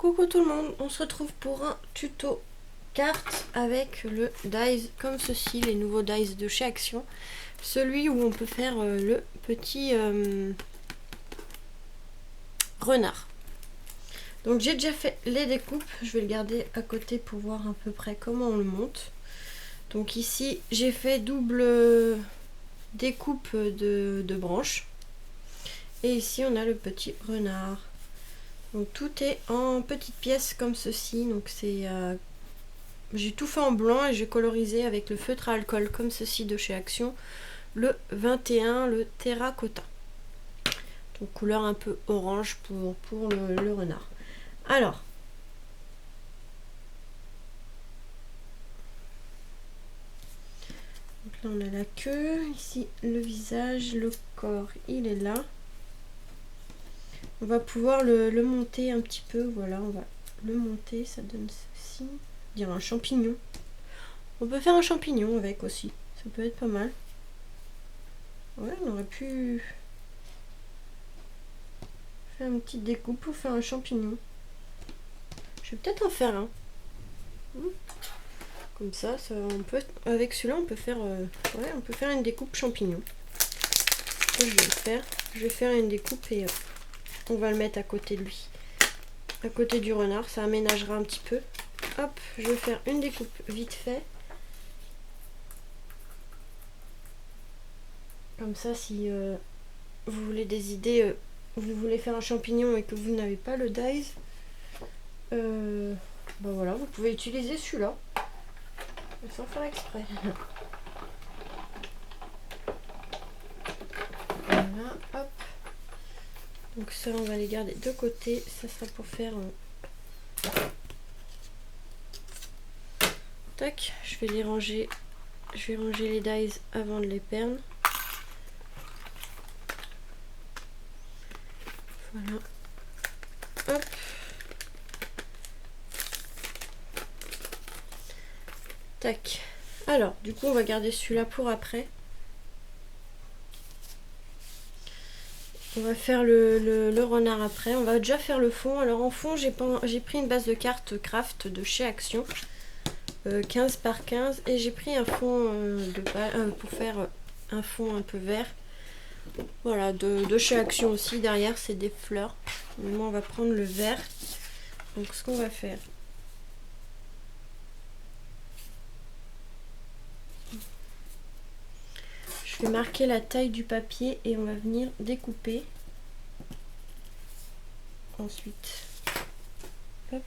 Coucou tout le monde, on se retrouve pour un tuto carte avec le dies comme ceci, les nouveaux dies de chez Action. Celui où on peut faire le petit renard. Donc j'ai déjà fait les découpes, je vais le garder à côté pour voir à peu près comment on le monte. Donc ici j'ai fait double découpe de branches. Et ici on a le petit renard. Donc tout est en petites pièces comme ceci. Donc c'est j'ai tout fait en blanc et j'ai colorisé avec le feutre à alcool comme ceci de chez Action, le 21, le terracotta. Donc couleur un peu orange pour le renard. Alors, donc là on a la queue, ici le visage, le corps, il est là. On va pouvoir le monter un petit peu, voilà, on va le monter, ça donne ceci, on dirait un champignon. On peut faire un champignon avec aussi, ça peut être pas mal. Ouais, on aurait pu faire une petite découpe pour faire un champignon. Je vais peut-être en faire un. Comme ça, on peut, avec celui-là, on peut faire, ouais, on peut faire une découpe champignon. Je vais le faire. Je vais faire une découpe et on va le mettre à côté de lui, à côté du renard. Ça aménagera un petit peu. Hop, je vais faire une découpe vite fait. Comme ça, si vous voulez des idées, vous voulez faire un champignon et que vous n'avez pas le dies, ben voilà, vous pouvez utiliser celui-là sans faire exprès. Voilà, hop. Donc ça, on va les garder de côté. Ça sera pour faire tac, je vais les ranger. Je vais ranger les dies avant de les perdre. Voilà. Hop. Tac. Alors, du coup, on va garder celui-là pour après. On va faire le renard après. On va déjà faire le fond. Alors en fond, j'ai pris une base de cartes craft de chez Action. 15 par 15. Et j'ai pris un fond pour faire un fond un peu vert. Voilà, de chez Action aussi. Derrière, c'est des fleurs. Maintenant, on va prendre le vert. Donc ce qu'on va faire. Je vais marquer la taille du papier et on va venir découper. Ensuite, hop.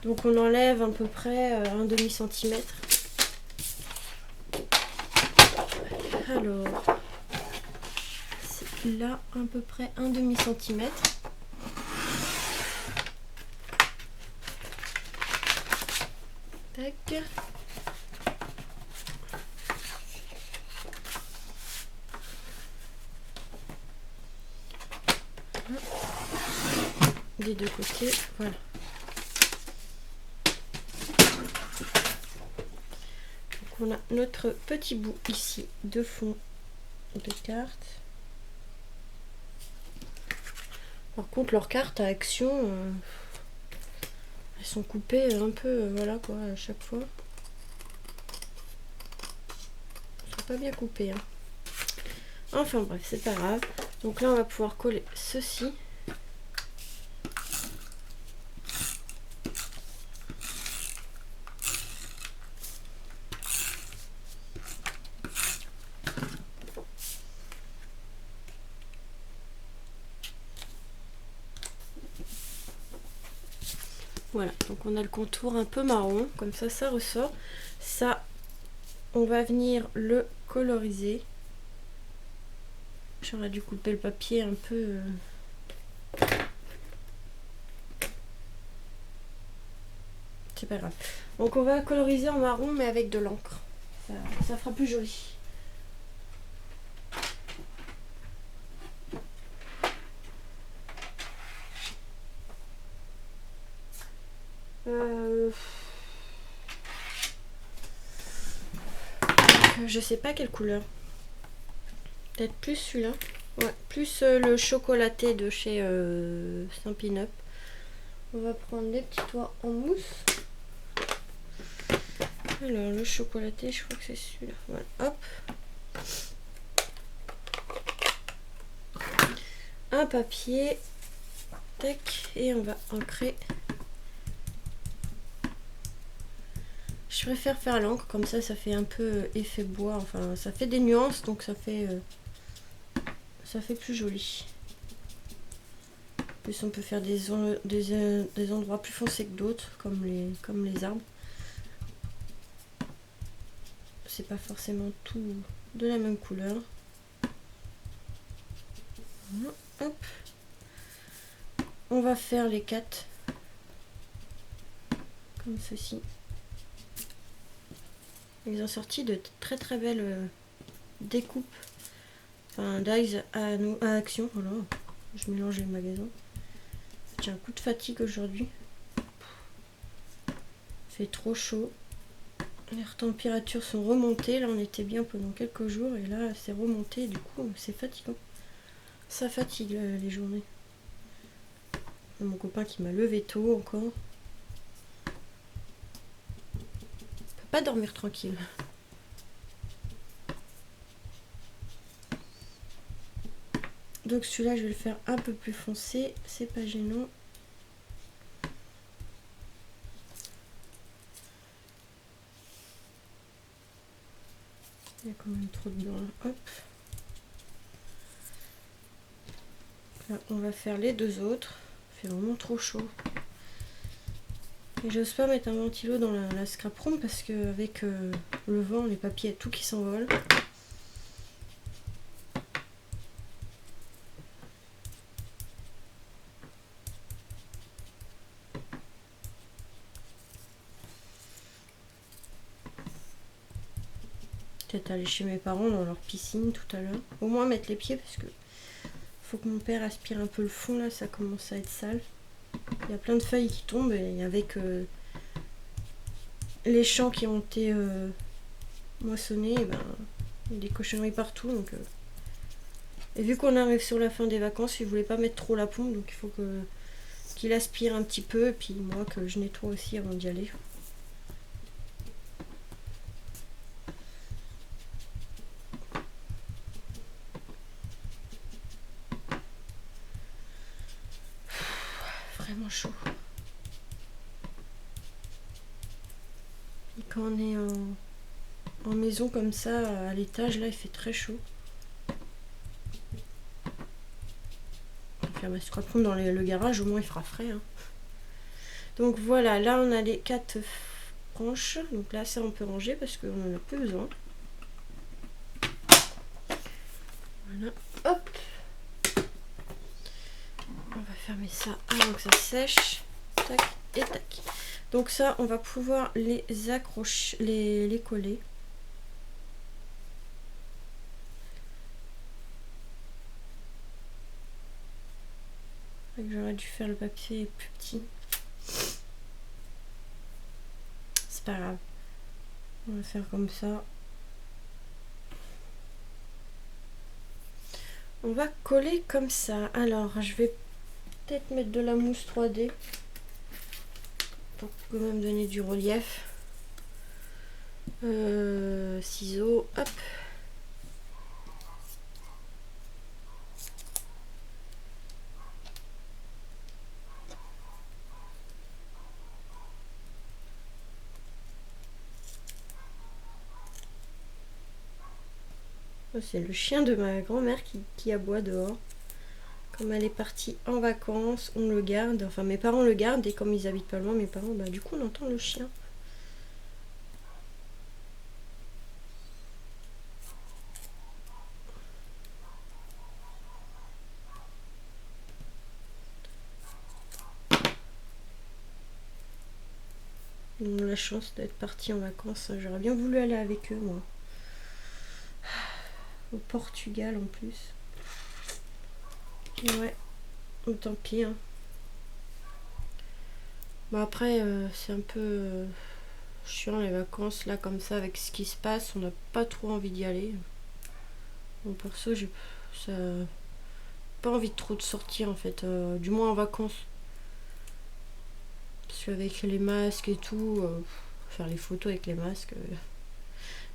Donc on enlève à peu près un demi-centimètre. Alors, c'est là à peu près un demi-centimètre. Tac. Des deux côtés, voilà. Donc on a notre petit bout ici de fond de carte. Par contre, leurs cartes à Action, elles sont coupées un peu, voilà quoi, à chaque fois. Elles sont pas bien coupées. Hein. Enfin bref, c'est pas grave. Donc là, on va pouvoir coller ceci. Voilà, donc on a le contour un peu marron, comme ça ressort. Ça, on va venir le coloriser. J'aurais dû couper le papier un peu. C'est pas grave. Donc on va coloriser en marron, mais avec de l'encre. Ça fera plus joli. Je sais pas quelle couleur. Peut-être plus celui-là. Ouais, plus le chocolaté de chez Stampin' Up. On va prendre les petits toits en mousse. Alors le chocolaté, je crois que c'est celui-là. Voilà, hop. Un papier. Tac. Et on va ancrer. Je préfère faire l'encre, comme ça fait un peu effet bois. Enfin, ça fait des nuances, donc ça fait plus joli. En plus, on peut faire des endroits plus foncés que d'autres, comme les arbres. C'est pas forcément tout de la même couleur. Voilà, hop. On va faire les 4 comme ceci. Ils ont sorti de très très belles découpes, enfin dies à action. Voilà, je mélange les magasins. J'ai un coup de fatigue aujourd'hui. Il fait trop chaud. Les températures sont remontées. Là, on était bien pendant quelques jours et là, c'est remonté. Du coup, c'est fatigant. Ça fatigue les journées. Mon copain qui m'a levé tôt encore. On peut pas dormir tranquille. Donc celui-là, je vais le faire un peu plus foncé. C'est pas gênant. Il y a quand même trop de blanc là. Hop. Là, on va faire les 2 autres. Il fait vraiment trop chaud. Et j'ose pas mettre un ventilo dans la scrap room parce que avec le vent, les papiers, tout qui s'envole. Peut-être aller chez mes parents dans leur piscine tout à l'heure. Au moins mettre les pieds parce que faut que mon père aspire un peu le fond là, ça commence à être sale. Il y a plein de feuilles qui tombent et avec les champs qui ont été moissonnés, et ben, il y a des cochonneries partout. Donc, et vu qu'on arrive sur la fin des vacances, il voulait pas mettre trop la pompe, donc il faut qu'il aspire un petit peu et puis moi que je nettoie aussi avant d'y aller. Vraiment chaud. Et quand on est en maison comme ça, à l'étage, là, il fait très chaud. On va faire ma scrap room dans le garage, au moins il fera frais. Hein. Donc voilà, là on a les 4 branches. Donc là, ça on peut ranger parce qu'on en a plus besoin. Voilà, hop. On va fermer ça avant que ça sèche. Tac et tac. Donc ça, on va pouvoir les accrocher, les coller. J'aurais dû faire le papier plus petit. C'est pas grave. On va faire comme ça. On va coller comme ça. Alors, je vais peut-être mettre de la mousse 3D pour quand même donner du relief. Ciseaux, hop. C'est le chien de ma grand-mère qui aboie dehors. Comme elle est partie en vacances, on le garde. Enfin, mes parents le gardent et comme ils habitent pas loin, mes parents, bah, du coup, on entend le chien. Ils ont la chance d'être partis en vacances. J'aurais bien voulu aller avec eux, moi. Au Portugal en plus. Et ouais, tant pis. Hein. Bon après, c'est un peu chiant les vacances là comme ça avec ce qui se passe. On n'a pas trop envie d'y aller. Bon perso, j'ai pas envie de trop de sortir en fait. Du moins en vacances. Celui avec les masques et tout, faire les photos avec les masques.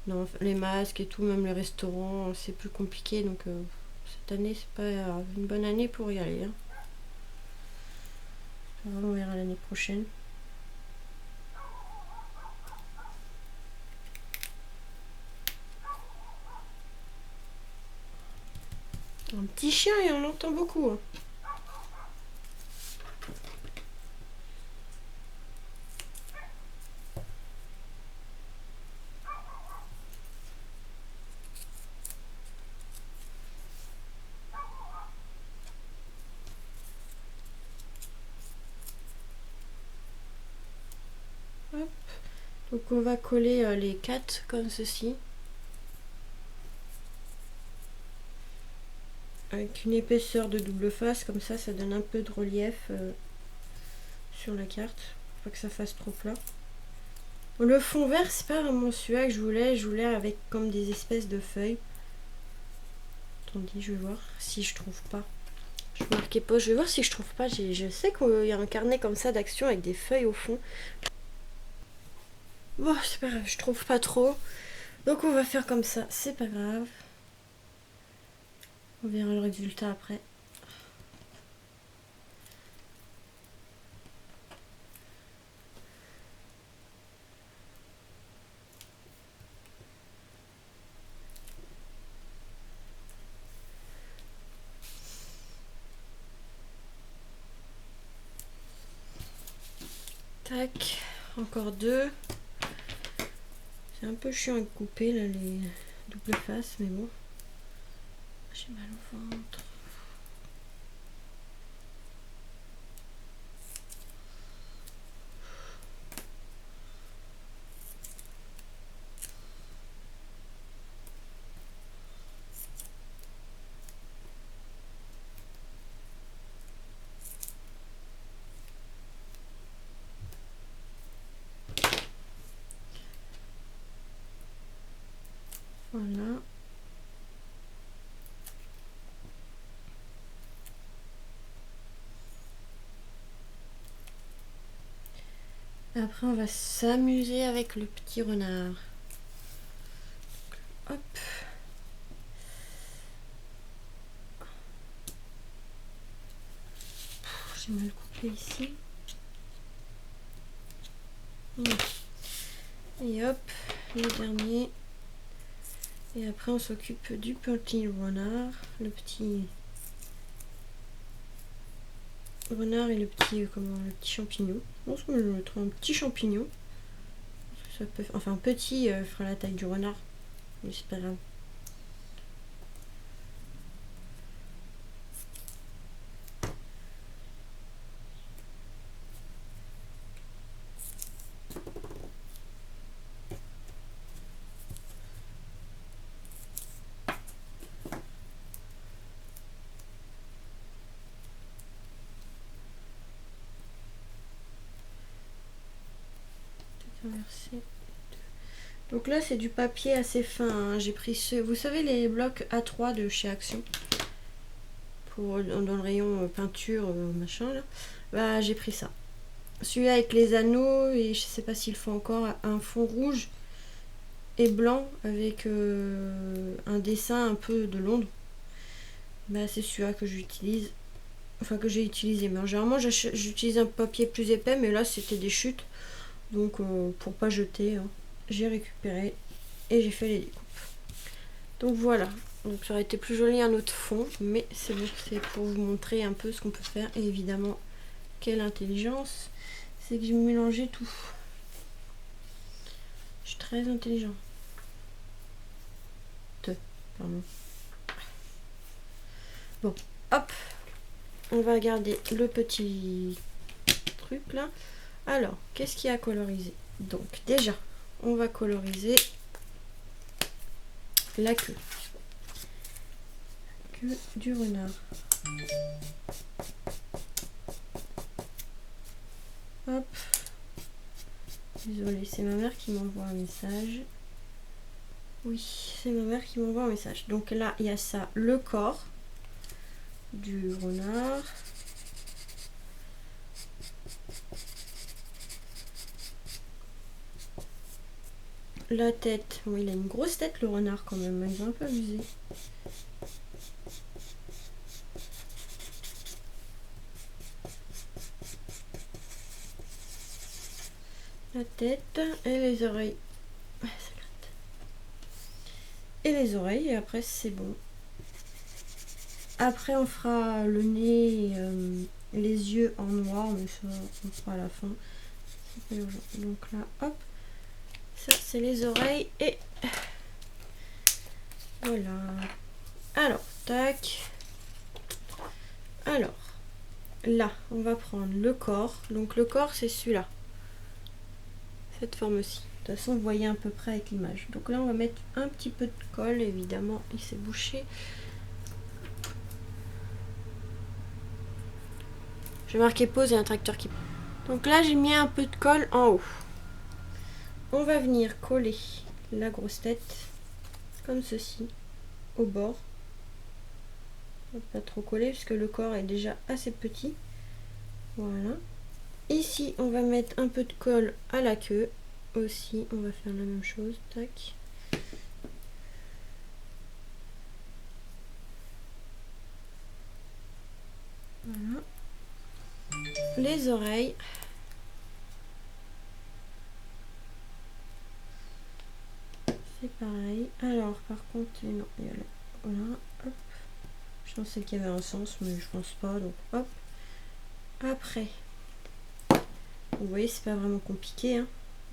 Non, les masques et tout, même les restaurants, c'est plus compliqué. Donc cette année, c'est pas une bonne année pour y aller. Hein. On verra l'année prochaine. Un petit chien et on l'entend beaucoup. Hein. Hop. Donc on va coller les 4 comme ceci. Avec une épaisseur de double face, comme ça donne un peu de relief sur la carte. Faut pas que ça fasse trop plat. Le fond vert, c'est pas vraiment celui-là que je voulais avec comme des espèces de feuilles. Attendez, je vais voir si je trouve pas. Je marquais pas, je vais voir si je trouve pas. Je sais qu'il y a un carnet comme ça d'action avec des feuilles au fond. Bon, c'est pas grave, je trouve pas trop. Donc on va faire comme ça, c'est pas grave. On verra le résultat après. Tac, encore 2. C'est un peu chiant à couper là les doubles faces, mais bon. J'ai mal au ventre. Voilà. Après, on va s'amuser avec le petit renard. Hop. J'ai mal coupé ici. Et hop, le dernier. Et après, on s'occupe du petit renard. Le petit renard et le petit, le petit champignon. Je pense que je vais mettre un petit champignon. Ça peut, enfin, petit fera la taille du renard. Mais c'est pas grave. Donc là c'est du papier assez fin, hein. J'ai pris vous savez les blocs A3 de chez Action pour dans le rayon peinture machin là. Bah j'ai pris ça. Celui-là avec les anneaux et je sais pas s'il faut encore un fond rouge et blanc avec un dessin un peu de Londres. Bah c'est celui-là que j'utilise. Enfin que j'ai utilisé. Mais généralement j'utilise un papier plus épais mais là c'était des chutes. Donc pour pas jeter, hein, j'ai récupéré et j'ai fait les découpes. Donc voilà, donc ça aurait été plus joli un autre fond, mais c'est bon, c'est pour vous montrer un peu ce qu'on peut faire. Et évidemment, quelle intelligence, c'est que j'ai mélangé tout. Je suis très intelligent. Pardon. Bon, hop, on va garder le petit truc là. Alors, qu'est-ce qu'il y a à coloriser? Donc déjà, on va coloriser la queue. La queue du renard. Hop. Désolée, c'est ma mère qui m'envoie un message. Oui, c'est ma mère qui m'envoie un message. Donc là, il y a ça, le corps du renard. la tête. Bon, il a une grosse tête le renard quand même, il va un peu abuser. La tête et les oreilles. Ah, ça gratte. Et les oreilles, et après c'est bon. Après on fera le nez et les yeux en noir, mais ça on fera à la fin. C'est pas urgent. Donc là, hop. Ça c'est les oreilles et voilà. Alors, tac. Alors, là, on va prendre le corps. Donc le corps c'est celui-là. Cette forme-ci. De toute façon, vous voyez à peu près avec l'image. Donc là, on va mettre un petit peu de colle. Évidemment, il s'est bouché. Je vais marquer pause et un tracteur qui... Donc là, j'ai mis un peu de colle en haut. On va venir coller la grosse tête, comme ceci, au bord. On va pas trop coller, puisque le corps est déjà assez petit. Voilà. Ici, on va mettre un peu de colle à la queue. Aussi, on va faire la même chose. Tac. Voilà. Les oreilles. C'est pareil. Alors, par contre, non, il y a là. Voilà. Hop. Je pensais qu'il y avait un sens, mais je pense pas. Donc, hop. Après, vous voyez, c'est pas vraiment compliqué. Hein.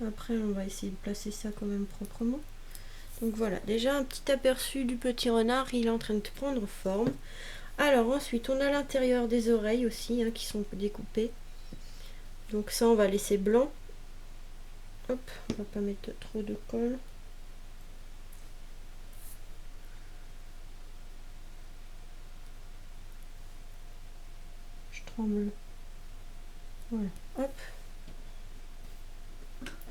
Après, on va essayer de placer ça quand même proprement. Donc voilà, déjà un petit aperçu du petit renard, il est en train de prendre forme. Alors ensuite, on a l'intérieur des oreilles aussi, hein, qui sont découpées. Donc ça, on va laisser blanc. Hop, on va pas mettre trop de colle. Je tremble. Voilà, hop.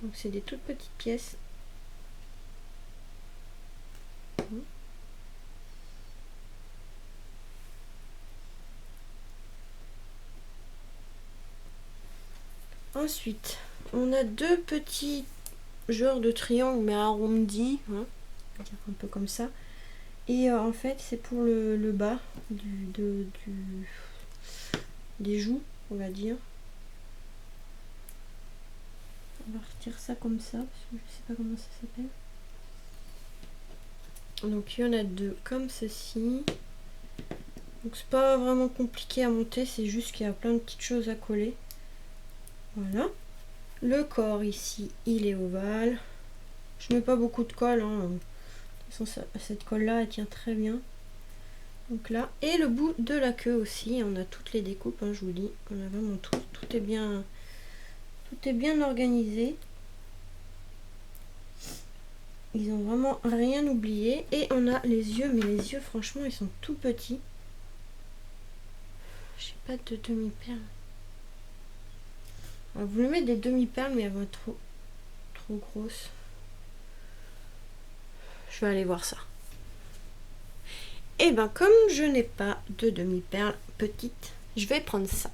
Donc c'est des toutes petites pièces. Ensuite, on a deux petits genres de triangles mais arrondis, hein, on va dire un peu comme ça. Et en fait, c'est pour le bas des joues, on va dire. On va retirer ça comme ça, parce que je sais pas comment ça s'appelle. Donc il y en a deux comme ceci. Donc c'est pas vraiment compliqué à monter, c'est juste qu'il y a plein de petites choses à coller. Voilà. Le corps ici, il est ovale. Je mets pas beaucoup de colle, hein. De toute façon, cette colle là, elle tient très bien. Donc là, et le bout de la queue aussi, on a toutes les découpes, hein, je vous dis. On a vraiment tout, tout est bien organisé. Ils ont vraiment rien oublié. Et on a les yeux, mais les yeux, franchement, ils sont tout petits. J'ai pas de demi-perles. On va voulu mettre des demi-perles, mais elles vont être trop grosses. Je vais aller voir ça. Et ben comme je n'ai pas de demi-perles petites, je vais prendre ça.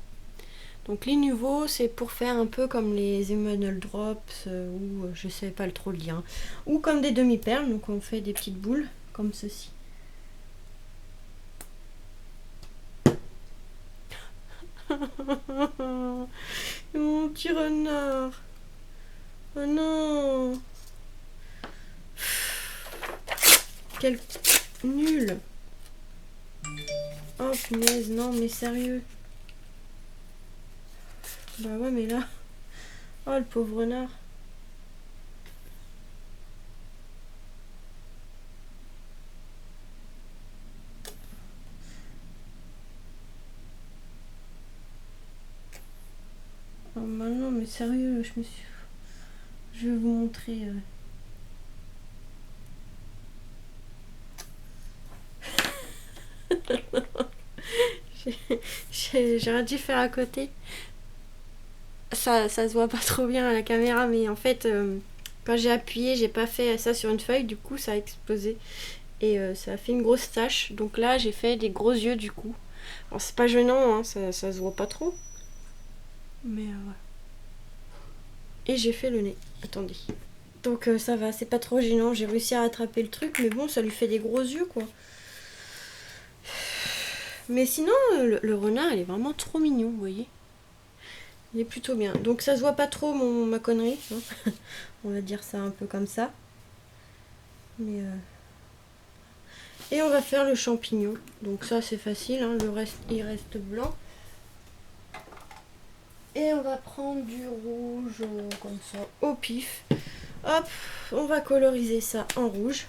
Donc les nouveaux, c'est pour faire un peu comme les Emmanuel Drops, ou je sais pas trop le dire, hein, ou comme des demi-perles. Donc on fait des petites boules comme ceci. Mon petit renard. Oh non. Quel nul. Oh punaise, non mais sérieux. Bah ouais mais là. Oh le pauvre renard. Oh bah non mais sérieux, je vais vous montrer. J'aurais dû faire à côté. Ça se voit pas trop bien à la caméra, mais en fait, quand j'ai appuyé, j'ai pas fait ça sur une feuille, du coup ça a explosé. Et ça a fait une grosse tache. Donc là, j'ai fait des gros yeux du coup. Alors c'est pas gênant, hein, ça se voit pas trop. Mais ouais. Et j'ai fait le nez. Attendez. Donc ça va, c'est pas trop gênant. J'ai réussi à rattraper le truc, mais bon, ça lui fait des gros yeux, quoi. Mais sinon, le renard, il est vraiment trop mignon, vous voyez. Il est plutôt bien. Donc ça se voit pas trop ma connerie. Hein. On va dire ça un peu comme ça. Mais et on va faire le champignon. Donc ça c'est facile, hein. Le reste il reste blanc. Et on va prendre du rouge comme ça au pif. Hop, on va coloriser ça en rouge.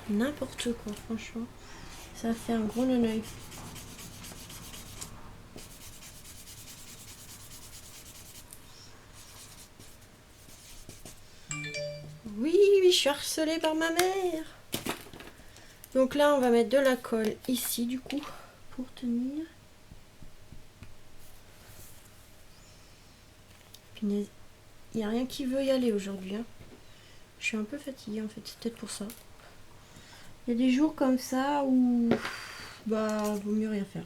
N'importe quoi, franchement. Ça fait un gros non-œil. Oui, je suis harcelée par ma mère. Donc là, on va mettre de la colle ici, du coup, pour tenir. Punaise, il n'y a rien qui veut y aller aujourd'hui. Hein. Je suis un peu fatiguée, en fait, c'est peut-être pour ça. Il y a des jours comme ça où, bah, vaut mieux rien faire.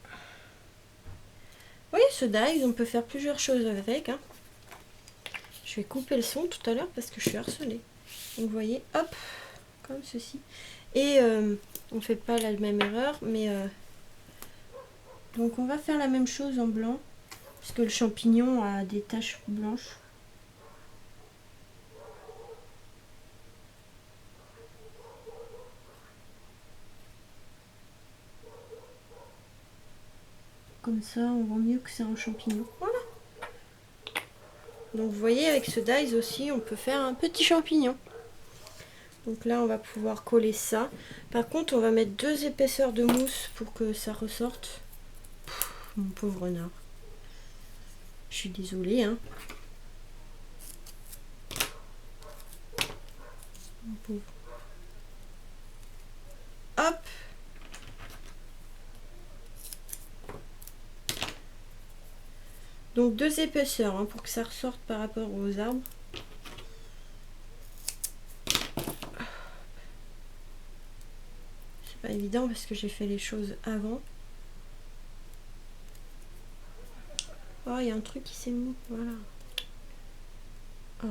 Vous voyez, ce die, on peut faire plusieurs choses avec. Hein. Je vais couper le son tout à l'heure parce que je suis harcelée. Donc, vous voyez, hop, comme ceci. Et on ne fait pas la même erreur, mais... donc, on va faire la même chose en blanc, parce que le champignon a des taches blanches. Comme ça, on voit mieux que c'est un champignon. Voilà. Donc, vous voyez, avec ce die aussi, on peut faire un petit champignon. Donc là, on va pouvoir coller ça. Par contre, on va mettre 2 épaisseurs de mousse pour que ça ressorte. Pff, mon pauvre renard. Je suis désolée, hein. Mon pauvre. Hop. Donc 2 épaisseurs hein, pour que ça ressorte par rapport aux arbres. C'est pas évident parce que j'ai fait les choses avant. Oh, il y a un truc qui s'est mis. Voilà. Oh.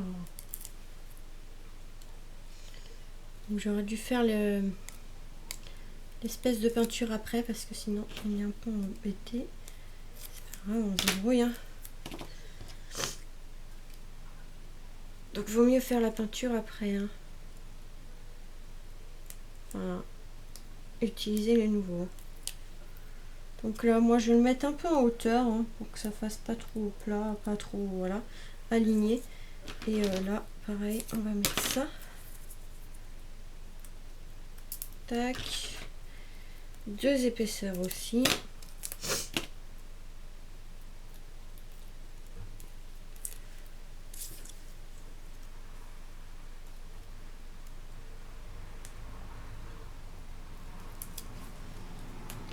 Donc j'aurais dû faire l'espèce de peinture après parce que sinon on est un peu embêté. C'est pas grave, on se débrouille. Hein. Donc vaut mieux faire la peinture après. Hein. Voilà. Utiliser les nouveaux. Donc là, moi, je vais le mettre un peu en hauteur hein, pour que ça fasse pas trop plat, pas trop, voilà, aligné. Et là, pareil, on va mettre ça. Tac. 2 épaisseurs aussi.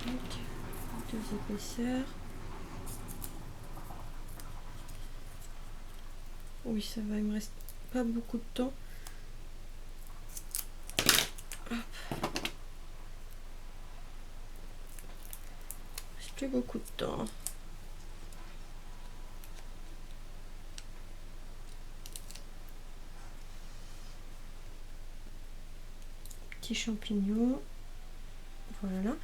Tac. 2 épaisseurs. Oui, ça va, il me reste pas beaucoup de temps. Hop. Il reste plus beaucoup de temps. Petit champignon. Voilà.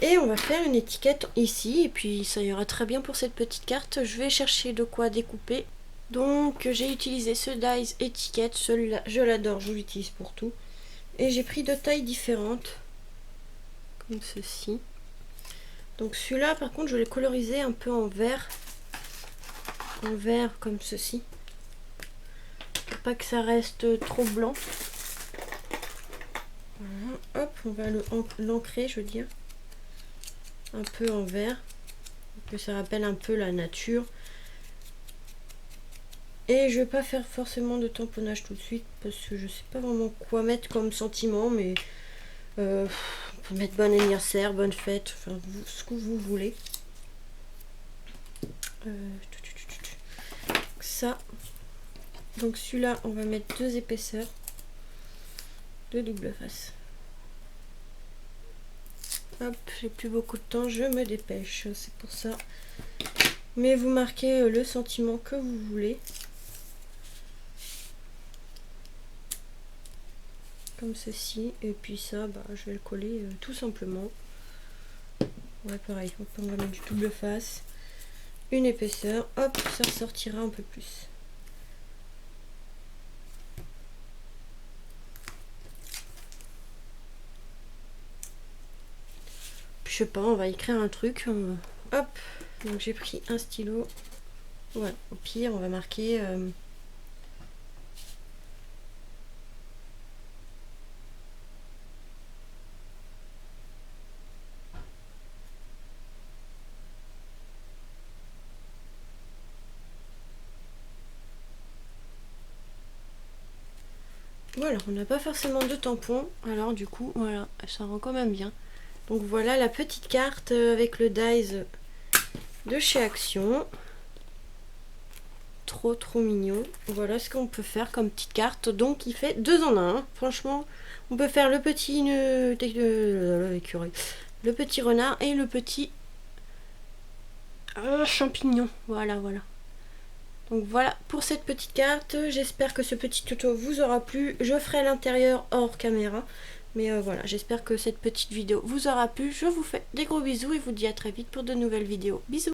Et on va faire une étiquette ici. Et puis ça ira très bien pour cette petite carte. Je vais chercher de quoi découper. Donc j'ai utilisé ce dies étiquette. Celui-là, je l'adore. Je l'utilise pour tout. Et j'ai pris 2 tailles différentes. Comme ceci. Donc celui-là, par contre, je vais le coloriser un peu en vert. En vert comme ceci. Pour pas que ça reste trop blanc. Voilà. Hop, on va l'ancrer, je veux dire. Un peu en vert. Pour que ça rappelle un peu la nature. Et je vais pas faire forcément de tamponnage tout de suite. Parce que je sais pas vraiment quoi mettre comme sentiment. Mais on peut mettre bon anniversaire, bonne fête. Enfin, ce que vous voulez. Ça. Donc celui-là, on va mettre 2 épaisseurs de double face. Hop, j'ai plus beaucoup de temps, je me dépêche. C'est pour ça. Mais vous marquez le sentiment que vous voulez. Comme ceci. Et puis ça, bah, je vais le coller tout simplement. Ouais, pareil. On va mettre du double face. Une épaisseur. Hop, ça ressortira un peu plus. Je sais pas, on va écrire un truc. Hop. Donc j'ai pris un stylo. Voilà. Au pire, on va marquer... Voilà, on n'a pas forcément de tampons, alors du coup, voilà, ça rend quand même bien. Donc voilà la petite carte avec le dies de chez Action. Trop mignon. Voilà ce qu'on peut faire comme petite carte. Donc il fait 2 en 1. Franchement, on peut faire le petit le petit renard et le petit champignon. Voilà. Donc voilà pour cette petite carte. J'espère que ce petit tuto vous aura plu. Je ferai l'intérieur hors caméra. Mais voilà, j'espère que cette petite vidéo vous aura plu. Je vous fais des gros bisous et vous dis à très vite pour de nouvelles vidéos. Bisous!